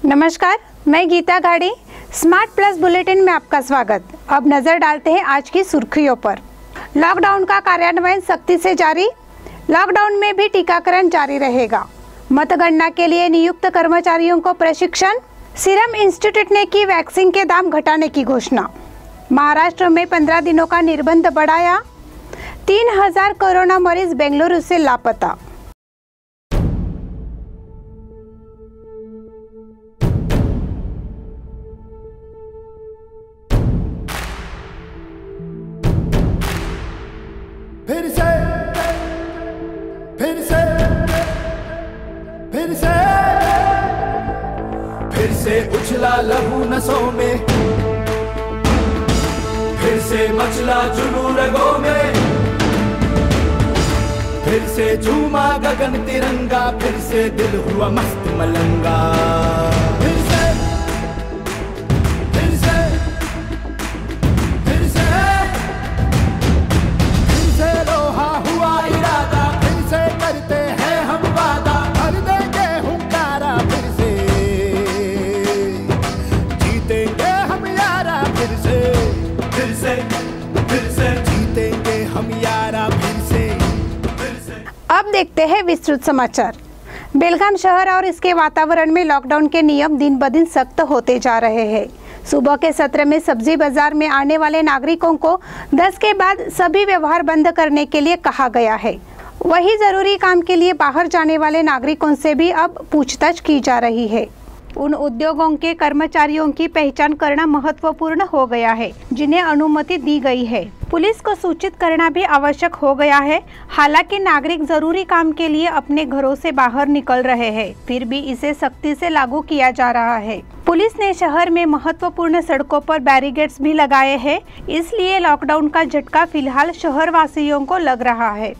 नमस्कार, मैं गीता गाड़ी। स्मार्ट प्लस बुलेटिन में आपका स्वागत। अब नजर डालते हैं आज की सुर्खियों पर। लॉकडाउन का कार्यान्वयन सख्ती से जारी। लॉकडाउन में भी टीकाकरण जारी रहेगा। मतगणना के लिए नियुक्त कर्मचारियों को प्रशिक्षण। सीरम इंस्टीट्यूट ने की वैक्सीन के दाम घटाने की घोषणा। महाराष्ट्र में 15 दिनों का निर्बंध बढ़ाया। 3000 कोरोना मरीज बेंगलुरु से लापता। फिर से उछला लहू नसों में, फिर से मचला जुनून रगों में, फिर से झूमा गगन तिरंगा, फिर से दिल हुआ मस्त मलंगा। फिर से फिर से फिर से फिर से लोहा हुआ इरादा, फिर से करते हैं हम वादा, भर देंगे हुंकारा, फिर से जीतेंगे हम यारा, फिर से फिर से फिर से जीतेंगे हम यारा, फिर से। अब देखते हैं विस्तृत समाचार। बेलगाम शहर और इसके वातावरण में लॉकडाउन के नियम दिन ब दिन सख्त होते जा रहे हैं। सुबह के सत्र में सब्जी बाजार में आने वाले नागरिकों को 10 के बाद सभी व्यवहार बंद करने के लिए कहा गया है। वही जरूरी काम के लिए बाहर जाने वाले नागरिकों से भी अब पूछताछ की जा रही है। उन उद्योगों के कर्मचारियों की पहचान करना महत्वपूर्ण हो गया है जिन्हें अनुमति दी गई है। पुलिस को सूचित करना भी आवश्यक हो गया है। हालांकि नागरिक जरूरी काम के लिए अपने घरों से बाहर निकल रहे हैं, फिर भी इसे सख्ती से लागू किया जा रहा है। पुलिस ने शहर में महत्वपूर्ण सड़कों पर बैरिकेड्स भी लगाए हैं, इसलिए लॉकडाउन का झटका फिलहाल शहर वासियों को लग रहा है।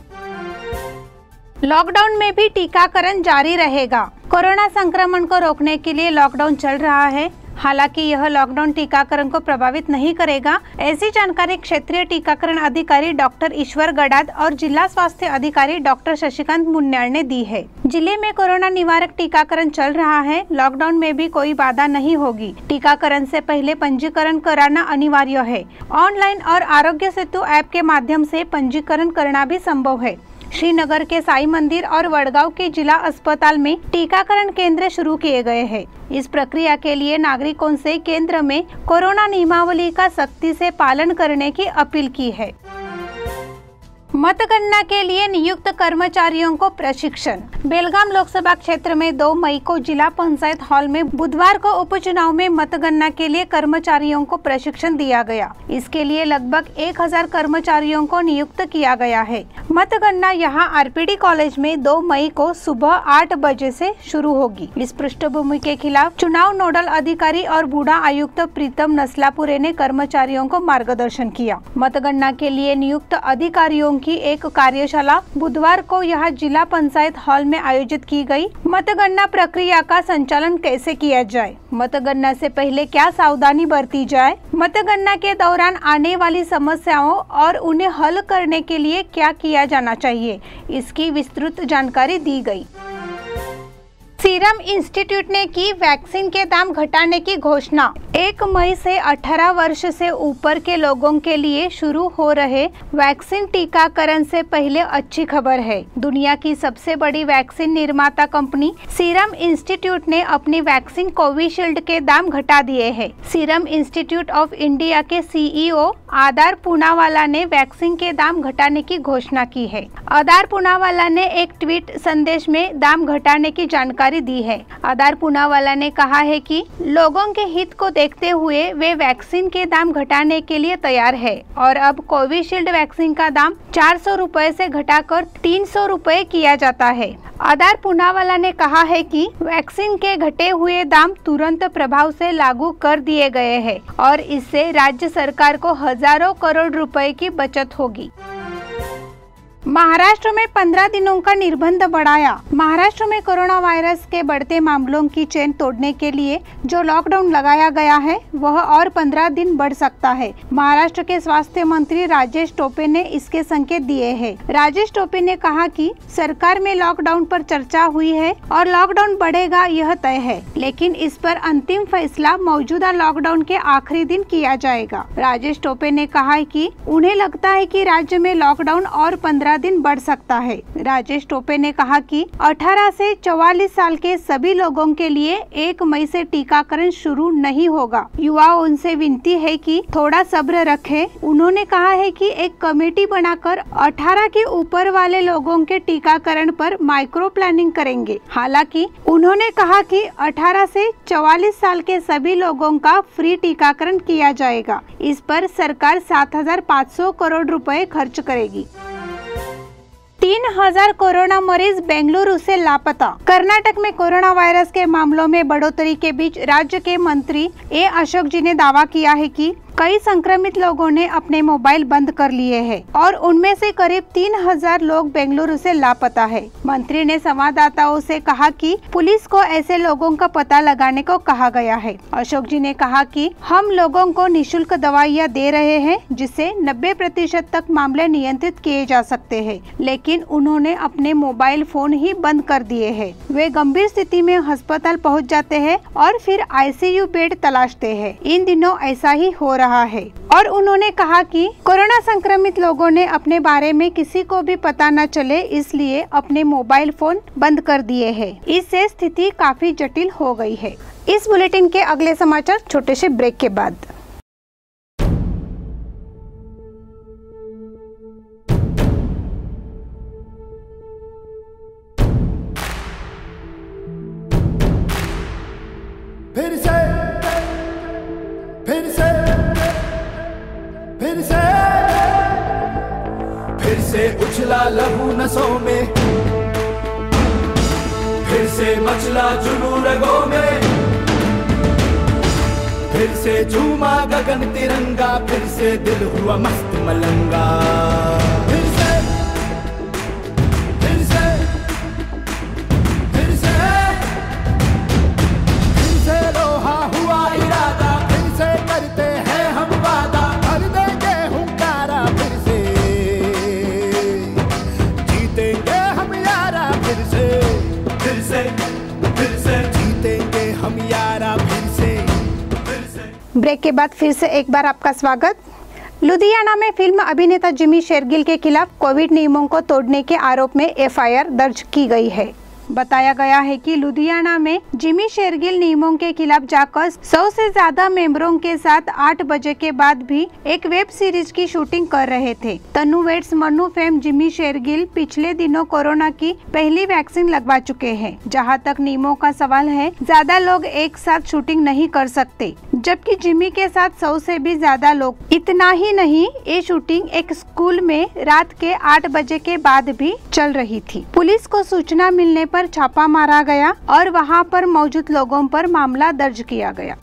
लॉकडाउन में भी टीकाकरण जारी रहेगा। कोरोना संक्रमण को रोकने के लिए लॉकडाउन चल रहा है। हालांकि यह लॉकडाउन टीकाकरण को प्रभावित नहीं करेगा, ऐसी जानकारी क्षेत्रीय टीकाकरण अधिकारी डॉक्टर ईश्वर गडाद और जिला स्वास्थ्य अधिकारी डॉक्टर शशिकांत मुन्याल ने दी है। जिले में कोरोना निवारक टीकाकरण चल रहा है। लॉकडाउन में भी कोई बाधा नहीं होगी। टीकाकरण से पहले पंजीकरण कराना अनिवार्य है। ऑनलाइन और आरोग्य सेतु ऐप के माध्यम से पंजीकरण करना भी संभव है। श्रीनगर के साई मंदिर और वडगांव के जिला अस्पताल में टीकाकरण केंद्र शुरू किए गए हैं। इस प्रक्रिया के लिए नागरिकों से केंद्र में कोरोना नियमावली का सख्ती से पालन करने की अपील की है। मतगणना के लिए नियुक्त कर्मचारियों को प्रशिक्षण। बेलगाम लोकसभा क्षेत्र में 2 मई को जिला पंचायत हॉल में बुधवार को उपचुनाव में मतगणना के लिए कर्मचारियों को प्रशिक्षण दिया गया। इसके लिए लगभग 1000 कर्मचारियों को नियुक्त किया गया है। मतगणना यहां आरपीडी कॉलेज में 2 मई को सुबह 8 बजे से शुरू होगी। इस पृष्ठभूमि के खिलाफ चुनाव नोडल अधिकारी और बूढ़ा आयुक्त प्रीतम नसलापुरे ने कर्मचारियों को मार्गदर्शन किया। मतगणना के लिए नियुक्त अधिकारियों की एक कार्यशाला बुधवार को यहां जिला पंचायत हॉल में आयोजित की गई। मतगणना प्रक्रिया का संचालन कैसे किया जाए, मतगणना से पहले क्या सावधानी बरती जाए, मतगणना के दौरान आने वाली समस्याओं और उन्हें हल करने के लिए क्या किया जाना चाहिए, इसकी विस्तृत जानकारी दी गई। सीरम इंस्टीट्यूट ने की वैक्सीन के दाम घटाने की घोषणा। 1 मई से 18 वर्ष से ऊपर के लोगों के लिए शुरू हो रहे वैक्सीन टीकाकरण से पहले अच्छी खबर है। दुनिया की सबसे बड़ी वैक्सीन निर्माता कंपनी सीरम इंस्टीट्यूट ने अपनी वैक्सीन कोविशील्ड के दाम घटा दिए हैं। सीरम इंस्टीट्यूट ऑफ इंडिया के सीईओ आदार पूनावाला ने वैक्सीन के दाम घटाने की घोषणा की है। आदार पूनावाला ने एक ट्वीट संदेश में दाम घटाने की जानकारी दी है। आदार पूनावाला ने कहा है कि लोगों के हित को देखते हुए वे वैक्सीन के दाम घटाने के लिए तैयार है और अब कोविशील्ड वैक्सीन का दाम 400 रुपए से घटाकर 300 रुपए किया जाता है। आदार पूनावाला ने कहा है कि वैक्सीन के घटे हुए दाम तुरंत प्रभाव से लागू कर दिए गए हैं और इससे राज्य सरकार को हजारों करोड़ रुपए की बचत होगी। महाराष्ट्र में 15 दिनों का निर्बंध बढ़ाया। महाराष्ट्र में कोरोना वायरस के बढ़ते मामलों की चेन तोड़ने के लिए जो लॉकडाउन लगाया गया है वह और 15 दिन बढ़ सकता है। महाराष्ट्र के स्वास्थ्य मंत्री राजेश टोपे ने इसके संकेत दिए हैं। राजेश टोपे ने कहा कि सरकार में लॉकडाउन पर चर्चा हुई है और लॉकडाउन बढ़ेगा यह तय है, लेकिन इस पर अंतिम फैसला मौजूदा लॉकडाउन के आखिरी दिन किया जाएगा। राजेश टोपे ने कहा कि उन्हें लगता है कि राज्य में लॉकडाउन और 15 दिन बढ़ सकता है। राजेश टोपे ने कहा कि 18 से 44 साल के सभी लोगों के लिए 1 मई से टीकाकरण शुरू नहीं होगा। युवाओं उनसे विनती है कि थोड़ा सब्र रखें। उन्होंने कहा है कि एक कमेटी बनाकर 18 के ऊपर वाले लोगों के टीकाकरण पर माइक्रो प्लानिंग करेंगे। हालांकि उन्होंने कहा कि 18 से 44 साल के सभी लोगों का फ्री टीकाकरण किया जाएगा। इस पर सरकार 7,500 करोड़ रुपए खर्च करेगी। 3,000 कोरोना मरीज बेंगलुरु से लापता। कर्नाटक में कोरोना वायरस के मामलों में बढ़ोतरी के बीच राज्य के मंत्री ए अशोक जी ने दावा किया है कि कई संक्रमित लोगों ने अपने मोबाइल बंद कर लिए हैं और उनमें से करीब 3,000 लोग बेंगलुरु से लापता है। मंत्री ने संवाददाताओं से कहा कि पुलिस को ऐसे लोगों का पता लगाने को कहा गया है। अशोक जी ने कहा कि हम लोगों को निशुल्क दवाइयां दे रहे हैं जिससे 90% तक मामले नियंत्रित किए जा सकते हैं, लेकिन उन्होंने अपने मोबाइल फोन ही बंद कर दिए हैं। वे गंभीर स्थिति में अस्पताल पहुँच जाते हैं और फिर ICU बेड तलाशते हैं। इन दिनों ऐसा ही हो रहा है। और उन्होंने कहा कि कोरोना संक्रमित लोगों ने अपने बारे में किसी को भी पता न चले इसलिए अपने मोबाइल फोन बंद कर दिए हैं। इससे स्थिति काफी जटिल हो गई है। इस बुलेटिन के अगले समाचार छोटे से ब्रेक के बाद। फिर से उछला लहू नसों में, फिर से मचला जुनून रगों में, फिर से झूमा गगन तिरंगा, फिर से दिल हुआ मस्त मलंगा। फिर से फिर से फिर से फिर से लोहा हुआ इरादा, फिर से करते हैं हम वादा, भर देंगे हुंकारा, फिर से जीतेंगे हम यारा, फिर से फिर से फिर से जीतेंगे हम यारा, फिर से। ब्रेक के बाद फिर से एक बार आपका स्वागत। लुधियाना में फिल्म अभिनेता जिमी शेरगिल के खिलाफ कोविड नियमों को तोड़ने के आरोप में FIR दर्ज की गई है। बताया गया है कि लुधियाना में जिमी शेरगिल नियमों के खिलाफ जाकर 100 से ज्यादा मेंबरों के साथ 8 बजे के बाद भी एक वेब सीरीज की शूटिंग कर रहे थे। तनु वेड्स मनु फेम जिमी शेरगिल पिछले दिनों कोरोना की पहली वैक्सीन लगवा चुके हैं। जहां तक नियमों का सवाल है, ज्यादा लोग एक साथ शूटिंग नहीं कर सकते, जबकि जिमी के साथ 100 से भी ज्यादा लोग। इतना ही नहीं, ये शूटिंग एक स्कूल में रात के 8 बजे के बाद भी चल रही थी। पुलिस को सूचना मिलने पर छापा मारा गया और वहां पर मौजूद लोगों पर मामला दर्ज किया गया।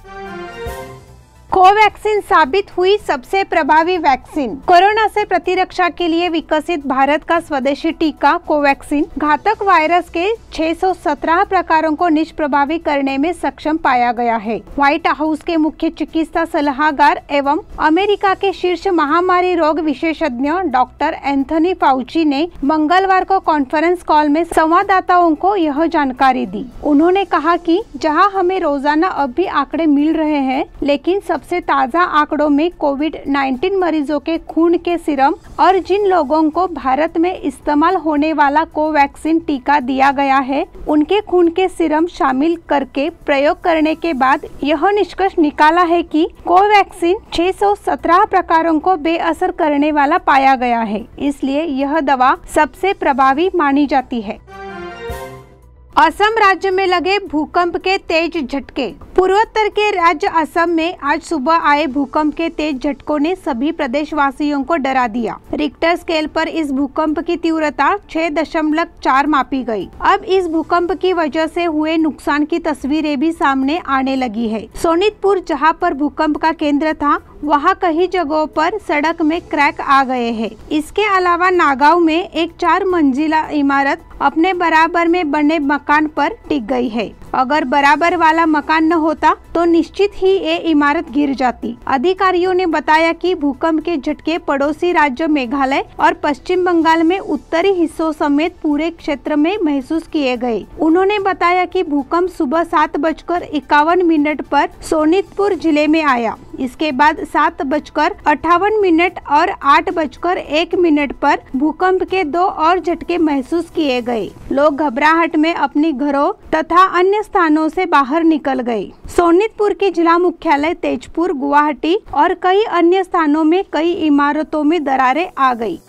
कोवैक्सीन साबित हुई सबसे प्रभावी वैक्सीन। कोरोना से प्रतिरक्षा के लिए विकसित भारत का स्वदेशी टीका कोवैक्सीन घातक वायरस के 617 प्रकारों को निष्प्रभावी करने में सक्षम पाया गया है। व्हाइट हाउस के मुख्य चिकित्सा सलाहकार एवं अमेरिका के शीर्ष महामारी रोग विशेषज्ञ डॉक्टर एंथनी फाउची ने मंगलवार को कॉन्फ्रेंस कॉल में संवाददाताओं को यह जानकारी दी। उन्होंने कहा कि जहां हमें रोजाना अब भी आंकड़े मिल रहे हैं, लेकिन सबसे ताज़ा आंकड़ों में कोविड-19 मरीजों के खून के सीरम और जिन लोगों को भारत में इस्तेमाल होने वाला कोवैक्सीन टीका दिया गया है, उनके खून के सीरम शामिल करके प्रयोग करने के बाद यह निष्कर्ष निकाला है कि कोवैक्सीन 617 प्रकारों को बेअसर करने वाला पाया गया है। इसलिए यह दवा सबसे प्रभावी मानी जाती है। असम राज्य में लगे भूकंप के तेज झटके। पूर्वोत्तर के राज्य असम में आज सुबह आए भूकंप के तेज झटकों ने सभी प्रदेशवासियों को डरा दिया। रिक्टर स्केल पर इस भूकंप की तीव्रता 6.4 मापी गई। अब इस भूकंप की वजह से हुए नुकसान की तस्वीरें भी सामने आने लगी है। सोनितपुर, जहां पर भूकंप का केंद्र था, वहाँ कई जगहों पर सड़क में क्रैक आ गए हैं। इसके अलावा नागांव में एक 4 मंजिला इमारत अपने बराबर में बने मकान पर टिक गई है। अगर बराबर वाला मकान न होता तो निश्चित ही ये इमारत गिर जाती। अधिकारियों ने बताया कि भूकंप के झटके पड़ोसी राज्य मेघालय और पश्चिम बंगाल में उत्तरी हिस्सों समेत पूरे क्षेत्र में महसूस किए गए। उन्होंने बताया कि भूकंप सुबह 7:51 पर सोनितपुर जिले में आया। इसके बाद 7:58 और 8:01 पर भूकंप के 2 और झटके महसूस किए गए। लोग घबराहट में अपनी घरों तथा अन्य स्थानों से बाहर निकल गए। सोनितपुर के जिला मुख्यालय तेजपुर, गुवाहाटी और कई अन्य स्थानों में कई इमारतों में दरारें आ गई।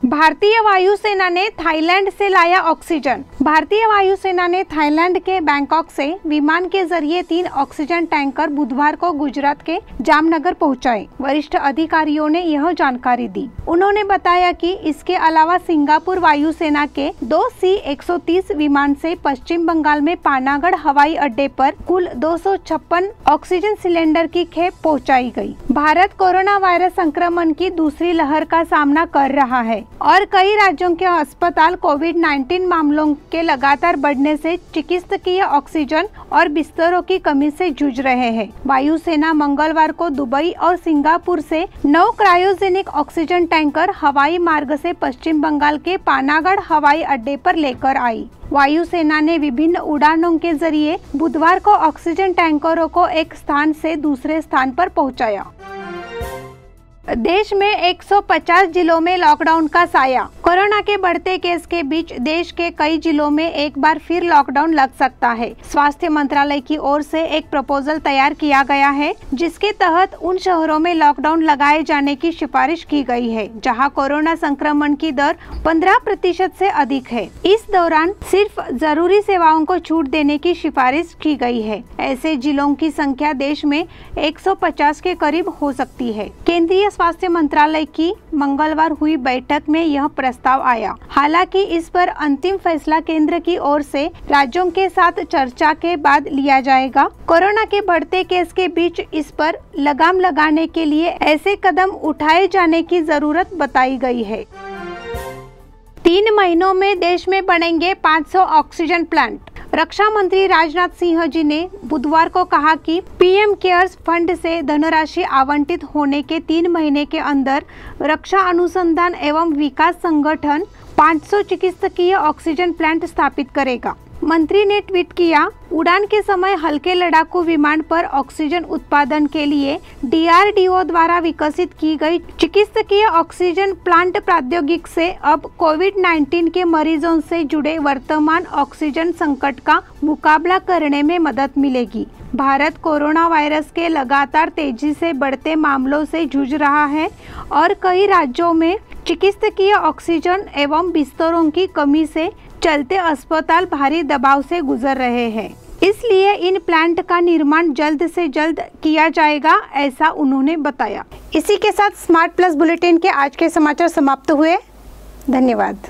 भारतीय वायुसेना ने थाईलैंड से लाया ऑक्सीजन। भारतीय वायुसेना ने थाईलैंड के बैंकॉक से विमान के जरिए 3 ऑक्सीजन टैंकर बुधवार को गुजरात के जामनगर पहुंचाए। वरिष्ठ अधिकारियों ने यह जानकारी दी। उन्होंने बताया कि इसके अलावा सिंगापुर वायुसेना के 2 C-130 विमान से पश्चिम बंगाल में पानागढ़ हवाई अड्डे पर कुल 256 ऑक्सीजन सिलेंडर की खेप पहुँचाई गयी। भारत कोरोना वायरस संक्रमण की दूसरी लहर का सामना कर रहा है और कई राज्यों के अस्पताल कोविड-19 मामलों के लगातार बढ़ने से चिकित्सकीय ऑक्सीजन और बिस्तरों की कमी से जूझ रहे हैं। वायुसेना मंगलवार को दुबई और सिंगापुर से 9 क्रायोजेनिक ऑक्सीजन टैंकर हवाई मार्ग से पश्चिम बंगाल के पानागढ़ हवाई अड्डे पर लेकर आई। वायुसेना ने विभिन्न उड़ानों के जरिए बुधवार को ऑक्सीजन टैंकरों को एक स्थान से दूसरे स्थान पर पहुंचाया। देश में 150 जिलों में लॉकडाउन का साया। कोरोना के बढ़ते केस के बीच देश के कई जिलों में एक बार फिर लॉकडाउन लग सकता है। स्वास्थ्य मंत्रालय की ओर से एक प्रपोजल तैयार किया गया है, जिसके तहत उन शहरों में लॉकडाउन लगाए जाने की सिफारिश की गई है जहां कोरोना संक्रमण की दर 15% से अधिक है। इस दौरान सिर्फ जरूरी सेवाओं को छूट देने की सिफारिश की गई है। ऐसे जिलों की संख्या देश में 150 के करीब हो सकती है। केंद्रीय स्वास्थ्य मंत्रालय की मंगलवार हुई बैठक में यह प्रस्ताव आया। हालांकि इस पर अंतिम फैसला केंद्र की ओर से राज्यों के साथ चर्चा के बाद लिया जाएगा। कोरोना के बढ़ते केस के बीच इस पर लगाम लगाने के लिए ऐसे कदम उठाए जाने की जरूरत बताई गई है। 3 महीनों में देश में बनेंगे 500 ऑक्सीजन प्लांट। रक्षा मंत्री राजनाथ सिंह जी ने बुधवार को कहा कि पीएम केयर्स फंड से धनराशि आवंटित होने के 3 महीने के अंदर रक्षा अनुसंधान एवं विकास संगठन 500 चिकित्सकीय ऑक्सीजन प्लांट स्थापित करेगा। मंत्री ने ट्वीट किया, उड़ान के समय हल्के लड़ाकू विमान पर ऑक्सीजन उत्पादन के लिए DRDO द्वारा विकसित की गई चिकित्सकीय ऑक्सीजन प्लांट प्रौद्योगिकी से अब कोविड-19 के मरीजों से जुड़े वर्तमान ऑक्सीजन संकट का मुकाबला करने में मदद मिलेगी। भारत कोरोना वायरस के लगातार तेजी से बढ़ते मामलों से जूझ रहा है और कई राज्यों में चिकित्सकीय ऑक्सीजन एवं बिस्तरों की कमी से चलते अस्पताल भारी दबाव से गुजर रहे हैं। इसलिए इन प्लांट का निर्माण जल्द से जल्द किया जाएगा, ऐसा उन्होंने बताया। इसी के साथ स्मार्ट प्लस बुलेटिन के आज के समाचार समाप्त हुए। धन्यवाद।